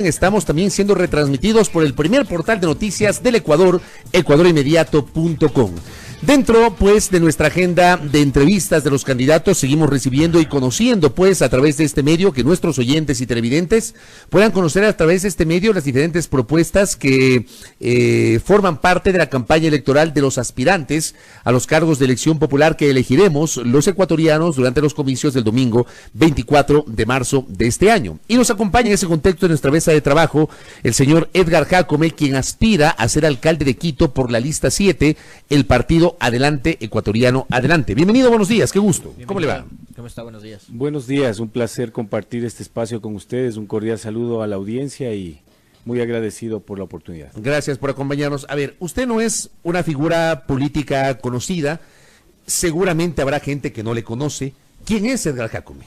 Estamos también siendo retransmitidos por el primer portal de noticias del Ecuador, ecuadorinmediato.com. Dentro, pues, de nuestra agenda de entrevistas de los candidatos, seguimos recibiendo y conociendo, pues, a través de este medio, que nuestros oyentes y televidentes puedan conocer a través de este medio las diferentes propuestas que forman parte de la campaña electoral de los aspirantes a los cargos de elección popular que elegiremos los ecuatorianos durante los comicios del domingo 24 de marzo de este año. Y nos acompaña en ese contexto de nuestra mesa de trabajo el señor Edgar Jácome, quien aspira a ser alcalde de Quito por la lista 7, el partido Adelante Ecuatoriano Adelante. Bienvenido, buenos días, qué gusto. Bienvenido. ¿Cómo le va? ¿Cómo está? Buenos días. Buenos días, un placer compartir este espacio con ustedes, un cordial saludo a la audiencia y muy agradecido por la oportunidad. Gracias por acompañarnos. A ver, usted no es una figura política conocida, seguramente habrá gente que no le conoce. ¿Quién es Edgar Jácome?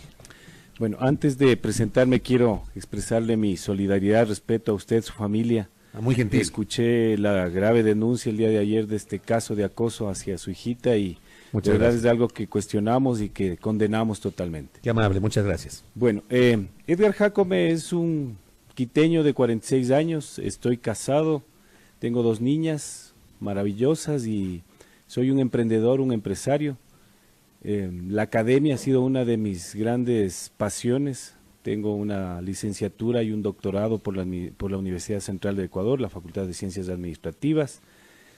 Bueno, antes de presentarme quiero expresarle mi solidaridad, respeto a usted, su familia. Muy gentil. Escuché la grave denuncia el día de ayer de este caso de acoso hacia su hijita y muchas de verdad gracias. Es algo que cuestionamos y que condenamos totalmente. Qué amable, muchas gracias. Bueno, Edgar Jácome es un quiteño de 46 años, estoy casado, tengo 2 niñas maravillosas y soy un emprendedor, un empresario. La academia ha sido una de mis grandes pasiones. Tengo una licenciatura y un doctorado por la Universidad Central de Ecuador, la Facultad de Ciencias Administrativas.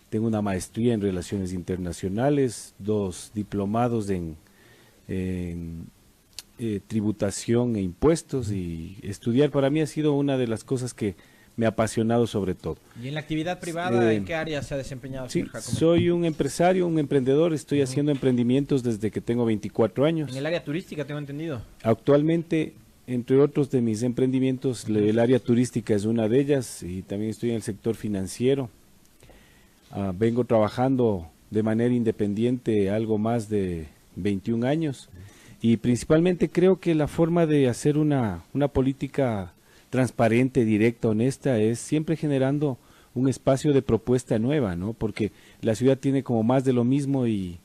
Tengo una maestría en Relaciones Internacionales, 2 diplomados en tributación e impuestos, y estudiar para mí ha sido una de las cosas que me ha apasionado sobre todo. ¿Y en la actividad privada en qué área se ha desempeñado, Sí, señor Jácome? soy un empresario, un emprendedor, estoy haciendo emprendimientos desde que tengo 24 años. En el área turística, tengo entendido. Actualmente, entre otros de mis emprendimientos, el área turística es una de ellas y también estoy en el sector financiero. Vengo trabajando de manera independiente algo más de 21 años y principalmente creo que la forma de hacer una política transparente, directa, honesta, es siempre generando un espacio de propuesta nueva, ¿no? Porque la ciudad tiene como más de lo mismo y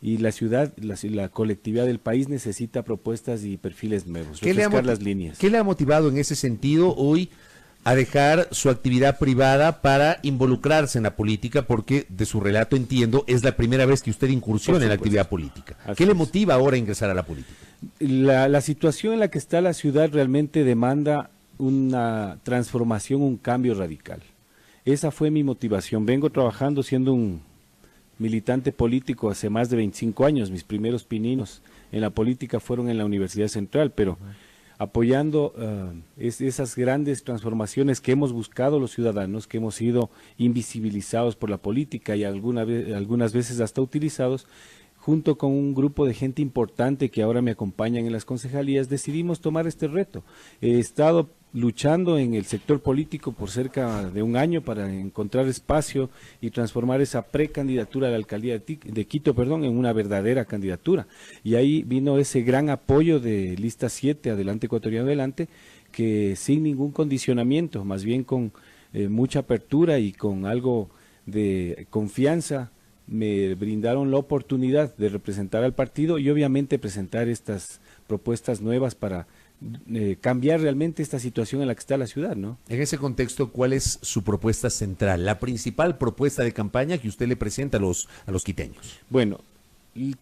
la ciudad, la colectividad del país necesita propuestas y perfiles nuevos, refrescar las líneas. ¿Qué le ha motivado en ese sentido hoy a dejar su actividad privada para involucrarse en la política? Porque de su relato entiendo, es la primera vez que usted incursiona en la actividad política. ¿Qué le motiva ahora a ingresar a la política? La situación en la que está la ciudad realmente demanda una transformación, un cambio radical. Esa fue mi motivación. Vengo trabajando siendo un militante político hace más de 25 años. Mis primeros pininos en la política fueron en la Universidad Central, pero apoyando esas grandes transformaciones que hemos buscado los ciudadanos, que hemos sido invisibilizados por la política y algunas veces hasta utilizados, junto con un grupo de gente importante que ahora me acompañan en las concejalías, decidimos tomar este reto. He estado luchando en el sector político por cerca de un año para encontrar espacio y transformar esa precandidatura a la alcaldía de Quito, en una verdadera candidatura. Y ahí vino ese gran apoyo de Lista 7, Adelante Ecuatoriano Adelante, que sin ningún condicionamiento, más bien con mucha apertura y con algo de confianza, me brindaron la oportunidad de representar al partido y obviamente presentar estas propuestas nuevas para cambiar realmente esta situación en la que está la ciudad, ¿no? En ese contexto, ¿cuál es su propuesta central, la principal propuesta de campaña que usted le presenta a los quiteños? Bueno,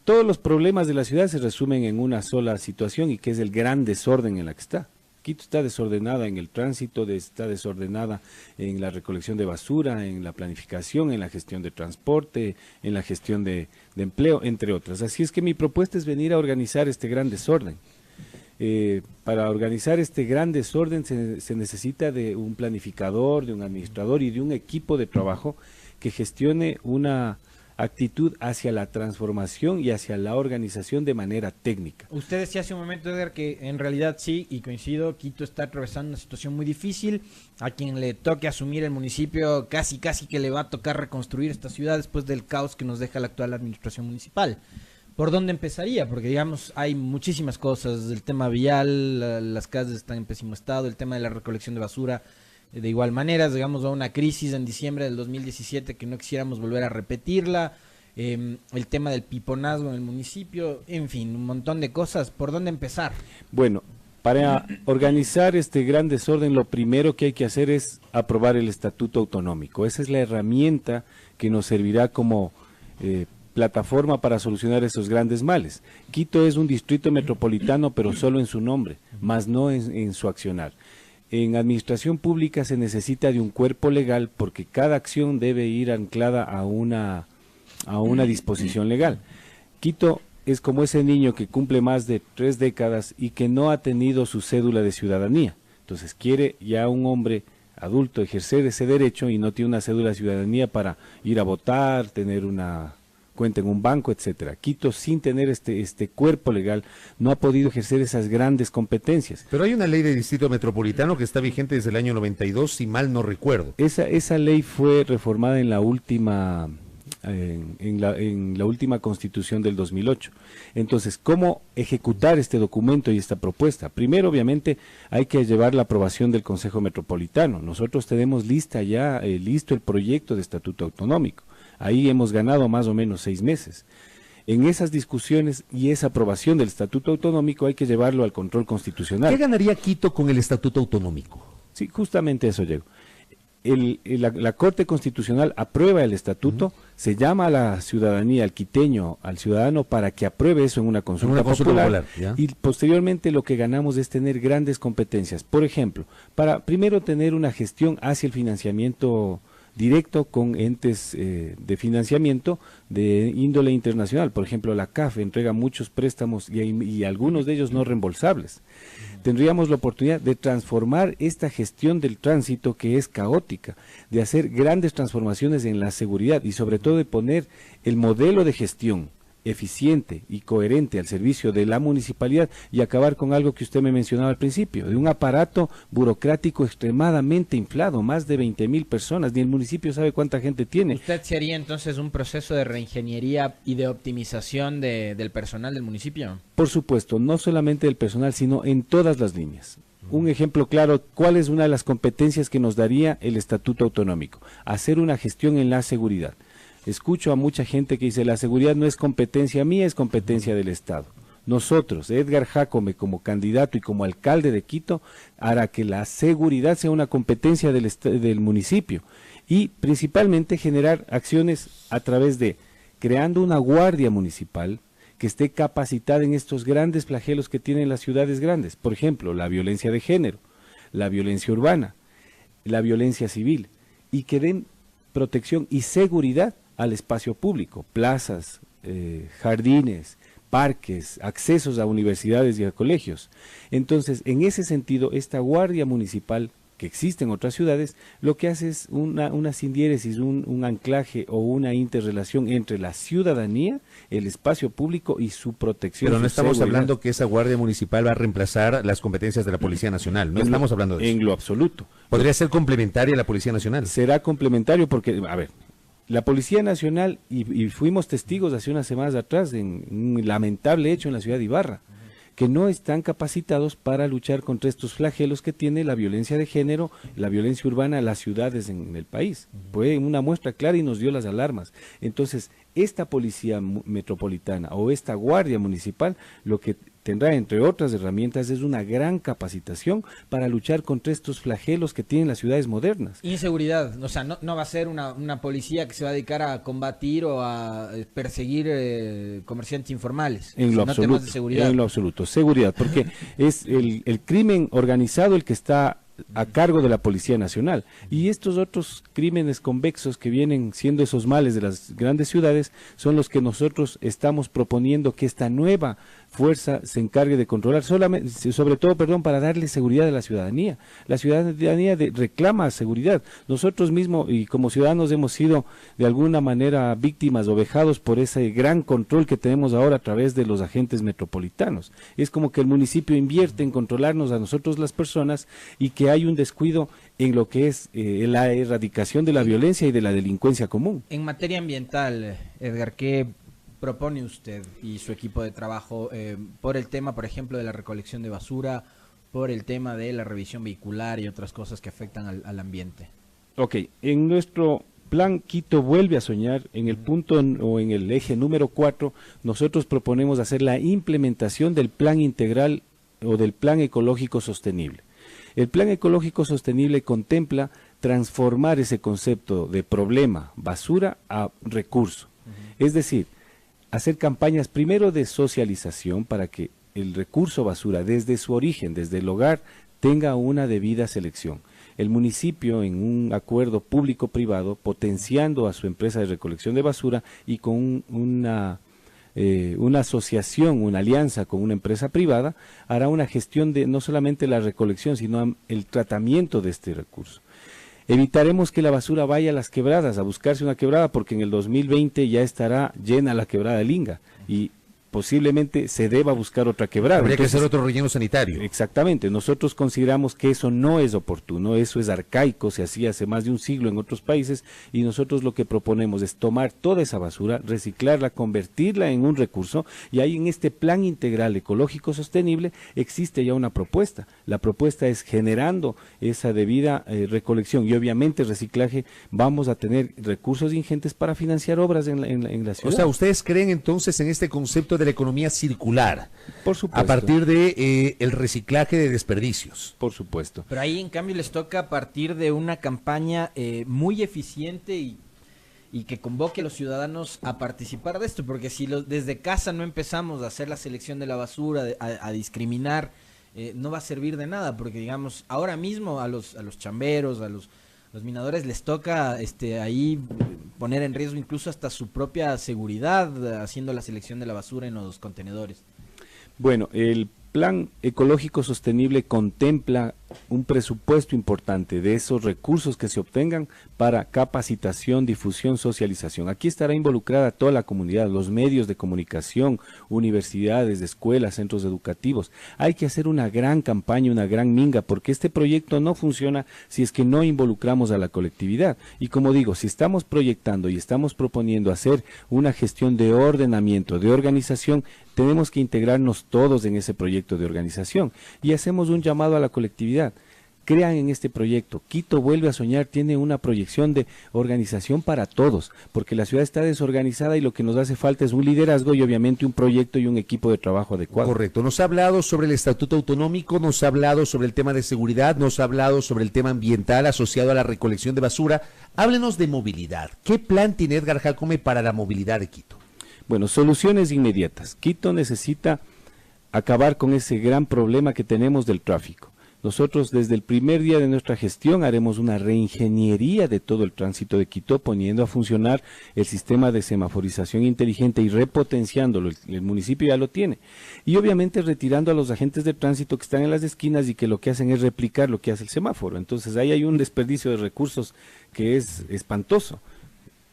todos los problemas de la ciudad se resumen en una sola situación y que es el gran desorden en la que está. Quito está desordenada en el tránsito, está desordenada en la recolección de basura, en la planificación, en la gestión de transporte, en la gestión de empleo, entre otras. Así es que mi propuesta es venir a organizar este gran desorden. Para organizar este gran desorden se necesita de un planificador, de un administrador y de un equipo de trabajo que gestione una actitud hacia la transformación y hacia la organización de manera técnica. Usted decía hace un momento, Edgar, que en realidad sí, y coincido, Quito está atravesando una situación muy difícil. A quien le toque asumir el municipio, casi que le va a tocar reconstruir esta ciudad después del caos que nos deja la actual administración municipal. ¿Por dónde empezaría? Porque, digamos, hay muchísimas cosas. El tema vial, las calles están en pésimo estado, el tema de la recolección de basura, de igual manera, digamos, a una crisis en diciembre del 2017 que no quisiéramos volver a repetirla, el tema del piponazgo en el municipio, en fin, un montón de cosas. ¿Por dónde empezar? Bueno, Para organizar este gran desorden, lo primero que hay que hacer es aprobar el Estatuto Autonómico. Esa es la herramienta que nos servirá como plataforma para solucionar esos grandes males. Quito es un distrito metropolitano, pero solo en su nombre, más no en su accionar. En administración pública se necesita de un cuerpo legal porque cada acción debe ir anclada a una disposición legal. Quito es como ese niño que cumple más de 3 décadas y que no ha tenido su cédula de ciudadanía. Entonces quiere ya un hombre adulto ejercer ese derecho y no tiene una cédula de ciudadanía para ir a votar, tener una cuenta en un banco, etcétera. Quito, sin tener este cuerpo legal, no ha podido ejercer esas grandes competencias. Pero hay una ley de distrito metropolitano que está vigente desde el año 92, si mal no recuerdo. Esa ley fue reformada en la última en la última Constitución del 2008. Entonces, ¿cómo ejecutar este documento y esta propuesta? Primero, obviamente, hay que llevar la aprobación del Consejo Metropolitano. Nosotros tenemos listo el proyecto de Estatuto Autonómico. Ahí hemos ganado más o menos 6 meses. En esas discusiones y esa aprobación del Estatuto Autonómico hay que llevarlo al control constitucional. ¿Qué ganaría Quito con el Estatuto Autonómico? Sí, justamente eso llego. La Corte Constitucional aprueba el estatuto, se llama a la ciudadanía, al quiteño, al ciudadano, para que apruebe eso en una consulta popular, y posteriormente lo que ganamos es tener grandes competencias. Por ejemplo, para primero tener una gestión hacia el financiamiento directo con entes de financiamiento de índole internacional. Por ejemplo, la CAF entrega muchos préstamos y algunos de ellos no reembolsables. Tendríamos la oportunidad de transformar esta gestión del tránsito, que es caótica, de hacer grandes transformaciones en la seguridad y sobre todo de poner el modelo de gestión eficiente y coherente al servicio de la municipalidad y acabar con algo que usted me mencionaba al principio, de un aparato burocrático extremadamente inflado, más de 20,000 personas, ni el municipio sabe cuánta gente tiene. ¿Usted se haría entonces un proceso de reingeniería y de optimización del personal del municipio? Por supuesto, no solamente del personal, sino en todas las líneas. Un ejemplo claro, ¿cuál es una de las competencias que nos daría el Estatuto Autonómico? Hacer una gestión en la seguridad. Escucho a mucha gente que dice, la seguridad no es competencia mía, es competencia del Estado. Nosotros, Edgar Jácome, como candidato y como alcalde de Quito, hará que la seguridad sea una competencia del municipio y principalmente generar acciones a través de creando una guardia municipal que esté capacitada en estos grandes flagelos que tienen las ciudades grandes. Por ejemplo, la violencia de género, la violencia urbana, la violencia civil, y que den protección y seguridad al espacio público, plazas, jardines, parques, accesos a universidades y a colegios. Entonces, en ese sentido, esta guardia municipal que existe en otras ciudades, lo que hace es una sindiéresis, un anclaje o una interrelación entre la ciudadanía, el espacio público y su protección. Pero no estamos hablando que esa guardia municipal va a reemplazar las competencias de la Policía Nacional, no estamos hablando de eso. En lo absoluto. ¿Podría ser complementaria a la Policía Nacional? Será complementario porque, a ver, la Policía Nacional, y fuimos testigos hace unas semanas atrás de un lamentable hecho en la ciudad de Ibarra, que no están capacitados para luchar contra estos flagelos que tiene la violencia de género, la violencia urbana en las ciudades en el país. Fue una muestra clara y nos dio las alarmas. Entonces, esta policía metropolitana o esta guardia municipal, lo que tendrá, entre otras herramientas, es una gran capacitación para luchar contra estos flagelos que tienen las ciudades modernas. Inseguridad, o sea, no va a ser una policía que se va a dedicar a combatir o a perseguir comerciantes informales. En lo absoluto, temas de seguridad. En lo absoluto, seguridad, porque es el crimen organizado el que está a cargo de la Policía Nacional, y estos otros crímenes convexos que vienen siendo esos males de las grandes ciudades son los que nosotros estamos proponiendo que esta nueva fuerza se encargue de controlar, sobre todo, para darle seguridad a la ciudadanía. La ciudadanía reclama seguridad. Nosotros mismos y como ciudadanos hemos sido de alguna manera víctimas o vejados por ese gran control que tenemos ahora a través de los agentes metropolitanos. Es como que el municipio invierte en controlarnos a nosotros las personas y que hay un descuido en lo que es la erradicación de la violencia y de la delincuencia común. En materia ambiental, Edgar, ¿qué propone usted y su equipo de trabajo por el tema, por ejemplo, de la recolección de basura, por el tema de la revisión vehicular y otras cosas que afectan al ambiente? Ok, en nuestro plan Quito vuelve a soñar, en el punto o en el eje número 4, nosotros proponemos hacer la implementación del plan integral o del Plan Ecológico Sostenible. El Plan Ecológico Sostenible contempla transformar ese concepto de problema, basura, a recurso. Es decir, hacer campañas primero de socialización para que el recurso basura desde su origen, desde el hogar, tenga una debida selección. El municipio, en un acuerdo público-privado, potenciando a su empresa de recolección de basura y con una asociación, una alianza con una empresa privada, hará una gestión de no solamente la recolección, sino el tratamiento de este recurso. Evitaremos que la basura vaya a las quebradas, a buscarse una quebrada, porque en el 2020 ya estará llena la quebrada de Linga y posiblemente se deba buscar otra quebrada. Habría que hacer otro relleno sanitario. Exactamente, nosotros consideramos que eso no es oportuno, eso es arcaico, se hacía hace más de un siglo en otros países y nosotros lo que proponemos es tomar toda esa basura, reciclarla, convertirla en un recurso y ahí en este plan integral ecológico sostenible existe ya una propuesta. La propuesta es generando esa debida recolección y obviamente reciclaje, vamos a tener recursos ingentes para financiar obras en la ciudad. O sea, ¿ustedes creen entonces en este concepto de la economía circular? Por supuesto. A partir de el reciclaje de desperdicios. Por supuesto. Pero ahí en cambio les toca a partir de una campaña muy eficiente y que convoque a los ciudadanos a participar de esto, porque si desde casa no empezamos a hacer la selección de la basura, a discriminar, no va a servir de nada, porque digamos, ahora mismo a los chamberos, a los minadores les toca ahí poner en riesgo incluso hasta su propia seguridad haciendo la selección de la basura en los contenedores. Bueno, el Plan Ecológico Sostenible contempla un presupuesto importante de esos recursos que se obtengan para capacitación, difusión, socialización. Aquí estará involucrada toda la comunidad, los medios de comunicación, universidades, escuelas, centros educativos. Hay que hacer una gran campaña, una gran minga, porque este proyecto no funciona si es que no involucramos a la colectividad. Y como digo, si estamos proyectando y estamos proponiendo hacer una gestión de ordenamiento, de organización, tenemos que integrarnos todos en ese proyecto de organización y hacemos un llamado a la colectividad. Crean en este proyecto. Quito vuelve a soñar, tiene una proyección de organización para todos, porque la ciudad está desorganizada y lo que nos hace falta es un liderazgo y obviamente un proyecto y un equipo de trabajo adecuado. Correcto. Nos ha hablado sobre el estatuto autonómico, nos ha hablado sobre el tema de seguridad, nos ha hablado sobre el tema ambiental asociado a la recolección de basura. Háblenos de movilidad. ¿Qué plan tiene Edgar Jacome para la movilidad de Quito? Bueno, soluciones inmediatas. Quito necesita acabar con ese gran problema que tenemos del tráfico. Nosotros desde el primer día de nuestra gestión haremos una reingeniería de todo el tránsito de Quito, poniendo a funcionar el sistema de semaforización inteligente y repotenciándolo. El municipio ya lo tiene. Y obviamente retirando a los agentes de tránsito que están en las esquinas y que lo que hacen es replicar lo que hace el semáforo. Entonces ahí hay un desperdicio de recursos que es espantoso.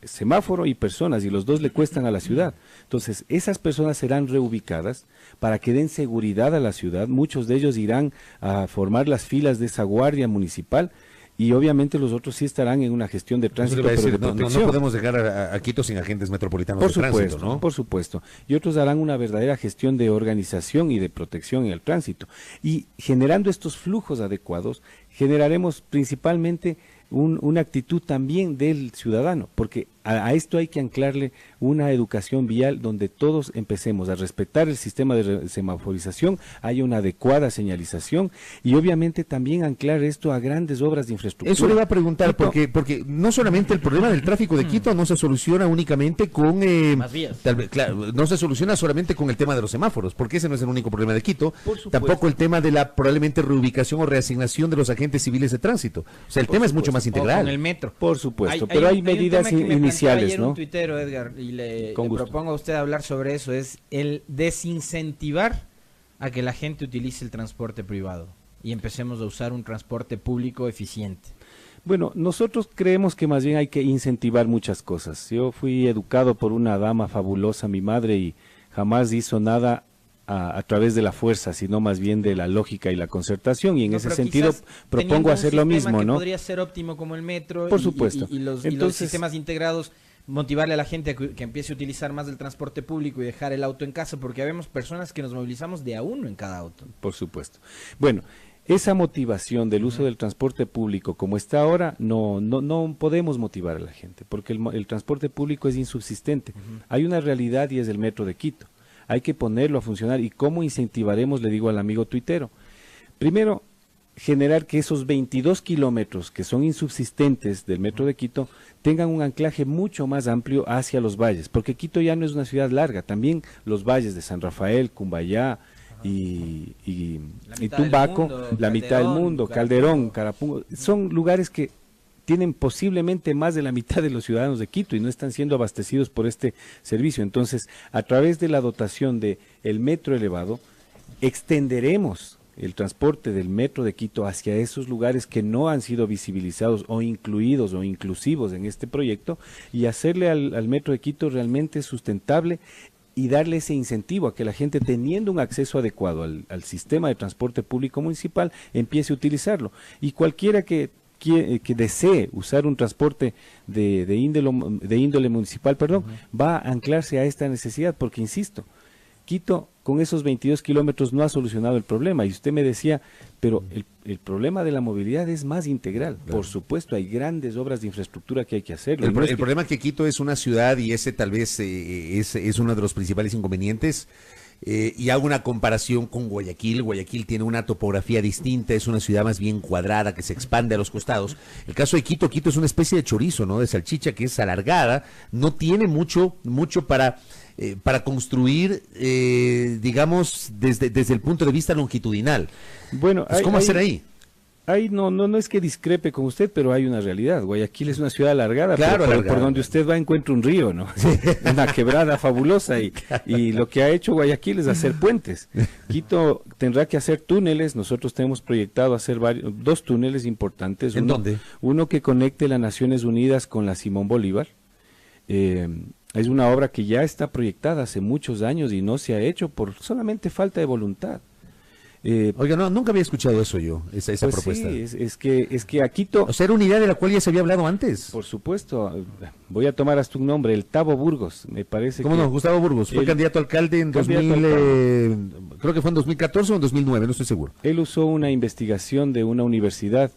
Semáforo y personas, y los dos le cuestan a la ciudad. Entonces, esas personas serán reubicadas para que den seguridad a la ciudad. Muchos de ellos irán a formar las filas de esa guardia municipal y obviamente los otros sí estarán en una gestión de tránsito, pero de protección. No podemos dejar a Quito sin agentes metropolitanos de tránsito, ¿no? Por supuesto. Y otros harán una verdadera gestión de organización y de protección en el tránsito. Y generando estos flujos adecuados, generaremos principalmente una actitud también del ciudadano, porque a esto hay que anclarle una educación vial donde todos empecemos a respetar el sistema de semaforización, haya una adecuada señalización y obviamente también anclar esto a grandes obras de infraestructura. Eso le iba a preguntar, porque no solamente el problema del tráfico de Quito no se soluciona únicamente con más vías. Claro, no se soluciona solamente con el tema de los semáforos, porque ese no es el único problema de Quito, tampoco el tema de la probablemente reubicación o reasignación de los agentes civiles de tránsito. O sea, el tema es mucho más integral. O con el metro. Por supuesto, pero hay medidas iniciales, ayer ¿no? Un tuitero, Edgar, y le propongo a usted hablar sobre eso, es el desincentivar a que la gente utilice el transporte privado y empecemos a usar un transporte público eficiente. Bueno, nosotros creemos que más bien hay que incentivar muchas cosas. Yo fui educado por una dama fabulosa, mi madre, y jamás hizo nada a través de la fuerza, sino más bien de la lógica y la concertación, y en ese sentido propongo hacer lo mismo, que ¿no? Podría ser óptimo como el metro. Por supuesto. Y los sistemas integrados, motivarle a la gente a que empiece a utilizar más del transporte público y dejar el auto en casa, porque vemos personas que nos movilizamos de a uno en cada auto. Por supuesto. Bueno, esa motivación del uso del transporte público como está ahora, no podemos motivar a la gente, porque el transporte público es insubsistente. Hay una realidad y es el metro de Quito. hay que ponerlo a funcionar. ¿Y cómo incentivaremos? Le digo al amigo tuitero. Primero, generar que esos 22 kilómetros que son insubsistentes del metro de Quito tengan un anclaje mucho más amplio hacia los valles, porque Quito ya no es una ciudad larga, también los valles de San Rafael, Cumbayá y Tumbaco, la mitad del mundo, Calderón, Carapungo, son lugares que tienen posiblemente más de la mitad de los ciudadanos de Quito y no están siendo abastecidos por este servicio. Entonces, a través de la dotación de el metro elevado, extenderemos el transporte del metro de Quito hacia esos lugares que no han sido visibilizados o incluidos o inclusivos en este proyecto y hacerle al metro de Quito realmente sustentable y darle ese incentivo a que la gente, teniendo un acceso adecuado al sistema de transporte público municipal, empiece a utilizarlo. Y cualquiera que desee usar un transporte de índole municipal, va a anclarse a esta necesidad, porque insisto, Quito con esos 22 kilómetros no ha solucionado el problema. Y usted me decía, pero el problema de la movilidad es más integral. Claro. Por supuesto, hay grandes obras de infraestructura que hay que hacer. El problema es que Quito es una ciudad y ese tal vez es uno de los principales inconvenientes. Y hago una comparación con Guayaquil. Guayaquil tiene una topografía distinta, es una ciudad más bien cuadrada que se expande a los costados. El caso de Quito es una especie de chorizo, ¿no? De salchicha que es alargada, no tiene mucho para construir, digamos, desde el punto de vista longitudinal. Bueno, ¿cómo hacer ahí? No es que discrepe con usted, pero hay una realidad. Guayaquil es una ciudad alargada, claro, pero por donde usted va encuentra un río, ¿no? Una quebrada fabulosa y lo que ha hecho Guayaquil es hacer puentes. Quito tendrá que hacer túneles. Nosotros tenemos proyectado hacer dos túneles importantes. ¿En dónde? Uno que conecte las Naciones Unidas con la Simón Bolívar. Es una obra que ya está proyectada hace muchos años y no se ha hecho por solamente falta de voluntad. Oiga, nunca había escuchado eso yo, esa pues propuesta. Sí, es que a Quito... O sea, era una idea de la cual ya se había hablado antes. Por supuesto, voy a tomar hasta un nombre, el Tabo Burgos, me parece. ¿Cómo no? Gustavo Burgos, fue candidato a alcalde en 2000, creo que fue en 2014 o en 2009, no estoy seguro. Él usó una investigación de una universidad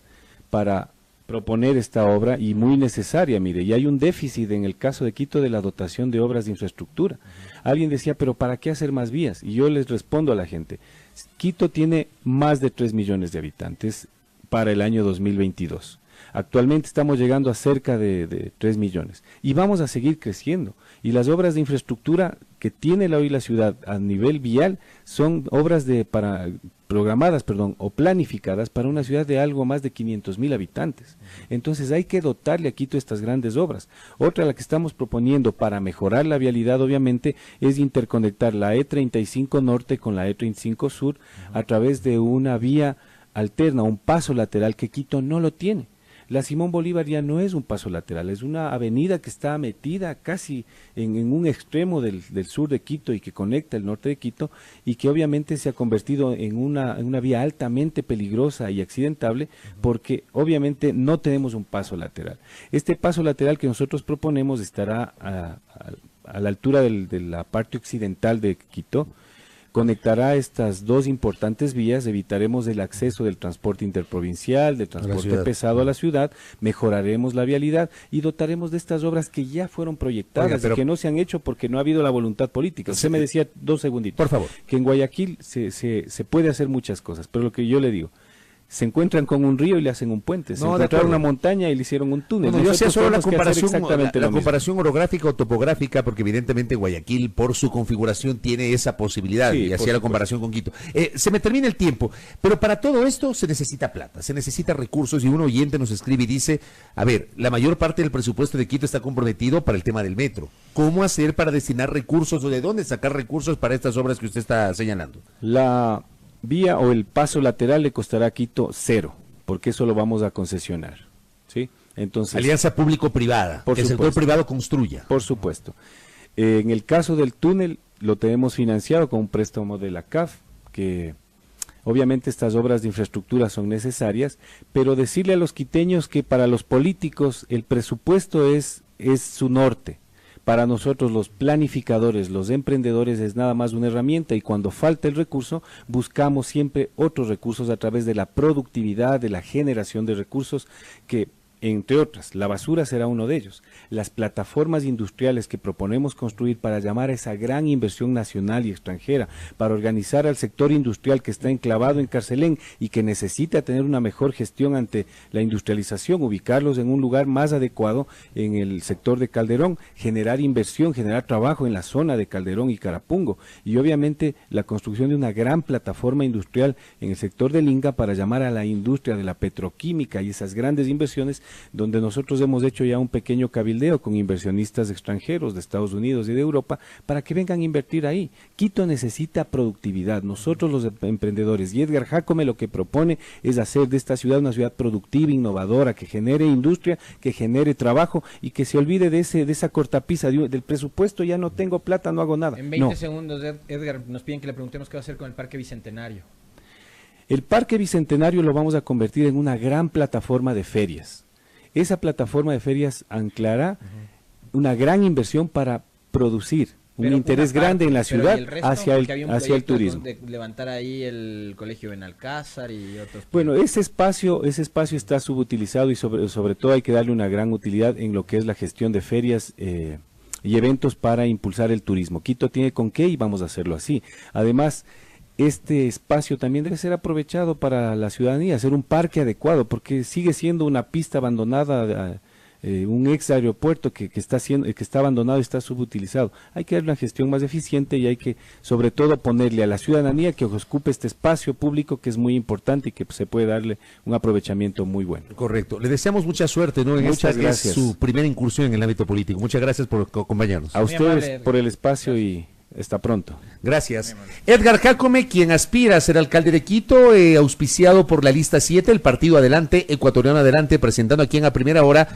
para proponer esta obra y muy necesaria, mire, y hay un déficit en el caso de Quito de la dotación de obras de infraestructura. Alguien decía, pero ¿para qué hacer más vías? Y yo les respondo a la gente, Quito tiene más de 3 millones de habitantes para el año 2022. Actualmente estamos llegando a cerca de 3 millones y vamos a seguir creciendo. Y las obras de infraestructura que tiene hoy la ciudad a nivel vial son obras programadas o planificadas para una ciudad de algo más de 500,000 habitantes. Entonces hay que dotarle a Quito estas grandes obras. Otra, la que estamos proponiendo para mejorar la vialidad, obviamente, es interconectar la E35 Norte con la E35 Sur a través de una vía alterna, un paso lateral que Quito no lo tiene. La Simón Bolívar ya no es un paso lateral, es una avenida que está metida casi en un extremo del sur de Quito y que conecta el norte de Quito y que obviamente se ha convertido en una vía altamente peligrosa y accidentable porque obviamente no tenemos un paso lateral. Este paso lateral que nosotros proponemos estará a la altura de la parte occidental de Quito. Conectará estas dos importantes vías, evitaremos el acceso del transporte interprovincial, del transporte pesado a la ciudad, mejoraremos la vialidad y dotaremos de estas obras que ya fueron proyectadas y que no se han hecho porque no ha habido la voluntad política. Usted me decía 2 segunditos. Por favor. Que en Guayaquil se puede hacer muchas cosas, pero lo que yo le digo, se encuentran con un río y le hacen un puente, se encontraron una montaña y le hicieron un túnel. Yo hacía solo la comparación orográfica o topográfica, porque evidentemente Guayaquil por su configuración tiene esa posibilidad, y hacía la comparación con Quito. Se me termina el tiempo, pero para todo esto se necesita plata, se necesita recursos, y un oyente nos escribe y dice, a ver, la mayor parte del presupuesto de Quito está comprometido para el tema del metro. ¿Cómo hacer para destinar recursos o de dónde sacar recursos para estas obras que usted está señalando? La vía o el paso lateral le costará a Quito 0, porque eso lo vamos a concesionar, ¿sí? Entonces, alianza público-privada, que el sector privado construya. Por supuesto. En el caso del túnel, lo tenemos financiado con un préstamo de la CAF, que obviamente estas obras de infraestructura son necesarias, pero decirle a los quiteños que para los políticos el presupuesto es su norte. Para nosotros los planificadores, los emprendedores es nada más una herramienta y cuando falta el recurso buscamos siempre otros recursos a través de la productividad, de la generación de recursos que entre otras, la basura será uno de ellos. Las plataformas industriales que proponemos construir para llamar a esa gran inversión nacional y extranjera, para organizar al sector industrial que está enclavado en Carcelén y que necesita tener una mejor gestión ante la industrialización, ubicarlos en un lugar más adecuado en el sector de Calderón, generar inversión, generar trabajo en la zona de Calderón y Carapungo, y obviamente la construcción de una gran plataforma industrial en el sector del Inga para llamar a la industria de la petroquímica y esas grandes inversiones, donde nosotros hemos hecho ya un pequeño cabildeo con inversionistas extranjeros de Estados Unidos y de Europa para que vengan a invertir ahí. Quito necesita productividad, nosotros los emprendedores, y Edgar Jácome lo que propone es hacer de esta ciudad una ciudad productiva, innovadora, que genere industria, que genere trabajo y que se olvide de esa cortapisa del presupuesto. Ya no tengo plata, no hago nada. En 20 segundos, Edgar, nos piden que le preguntemos qué va a hacer con el Parque Bicentenario. El Parque Bicentenario lo vamos a convertir en una gran plataforma de ferias. Esa plataforma de ferias anclará una gran inversión para producir un interés grande en la ciudad hacia el turismo. De levantar ahí el Colegio Benalcázar y otros. Bueno, ese espacio está subutilizado y sobre todo hay que darle una gran utilidad en lo que es la gestión de ferias y eventos para impulsar el turismo. Quito tiene con qué y vamos a hacerlo así. Además, este espacio también debe ser aprovechado para la ciudadanía, hacer un parque adecuado, porque sigue siendo una pista abandonada, un ex aeropuerto que está abandonado y está subutilizado. Hay que dar una gestión más eficiente y hay que, sobre todo, ponerle a la ciudadanía que ocupe este espacio público que es muy importante y que se puede darle un aprovechamiento muy bueno. Correcto. Le deseamos mucha suerte, ¿no? En Muchas esta gracias. Que es su primera incursión en el ámbito político. Muchas gracias por acompañarnos. A ustedes por el espacio y hasta pronto. Gracias. Edgar Jácome, quien aspira a ser alcalde de Quito, auspiciado por la lista 7, el partido Adelante, Ecuatoriano Adelante, presentando aquí en A Primera Hora